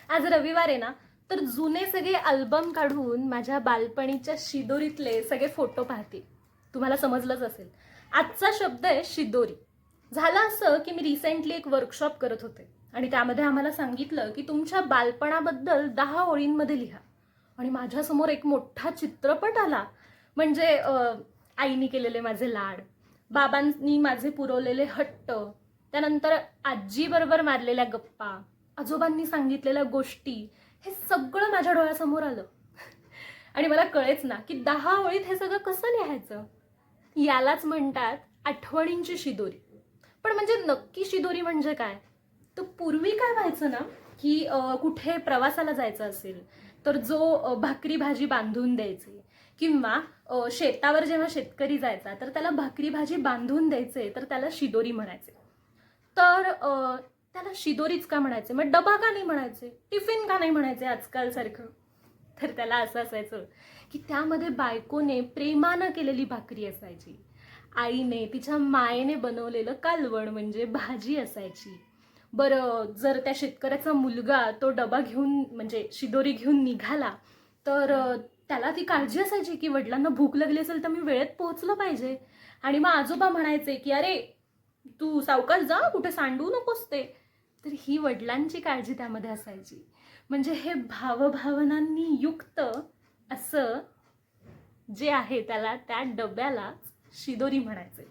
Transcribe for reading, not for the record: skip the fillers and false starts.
आज रविवार आहे ना, तर जुने सगळे अल्बम काढून माझ्या बालपणीच्या शिदोरीतले सगळे फोटो पाहते. तुम्हाला समजलंच असेल. आजचा शब्द आहे शिदोरी. झालं असं की मी रिसेंटली एक वर्कशॉप करत होते आणि त्यामध्ये आम्हाला सांगितलं की तुमच्या बालपणाबद्दल 10 ओळींमध्ये लिहा. आणि माझ्यासमोर एक मोठा चित्रपट आला. म्हणजे आईनी केलेले माझे लाड, बाबांनी माझे पुरवलेले हट्ट, त्यानंतर आजीबरोबर मारलेल्या गप्पा, आजोबांनी सांगितलेल्या गोष्टी, हे सगळं माझ्या डोळ्यासमोर आलं. आणि मला कळेच ना की 10 ओळीत हे सगळं कसं लिहायचं. यालाच म्हणतात आठवणींची शिदोरी. पण म्हणजे नक्की शिदोरी म्हणजे काय? तर पूर्वी काय व्हायचं ना की कुठे प्रवासाला जायचं असेल तर जो भाकरी भाजी बांधून द्यायचे, किंवा शेतावर जेव्हा शेतकरी जायचा तर त्याला भाकरी भाजी बांधून द्यायचे, तर त्याला शिदोरी म्हणायचे. तर त्याला शिदोरीच का म्हणायचे? मग डबा का नाही म्हणायचे? टिफिन का नाही म्हणायचे आजकाल सारखं? तर त्याला असं असायचं की त्यामध्ये बायकोने प्रेमानं केलेली भाकरी असायची, आईने तिच्या मायेने बनवलेलं कालवण म्हणजे भाजी असायची. बरं, जर त्या शेतकऱ्याचा मुलगा तो डबा घेऊन म्हणजे शिदोरी घेऊन निघाला तर त्याला ती काळजी असायची की वडिलांना भूक लागली असेल तर मी वेळेत पोहोचलं पाहिजे. आणि मग आजोबा म्हणायचे की अरे तू सावकाश जा, कुठे सांडू नकोस ते. तर ही वडिलांची काळजी त्यामध्ये असायची. म्हणजे हे भावभावनांनी युक्त असं जे आहे त्याला, त्या डब्याला शिदोरी म्हणायचे.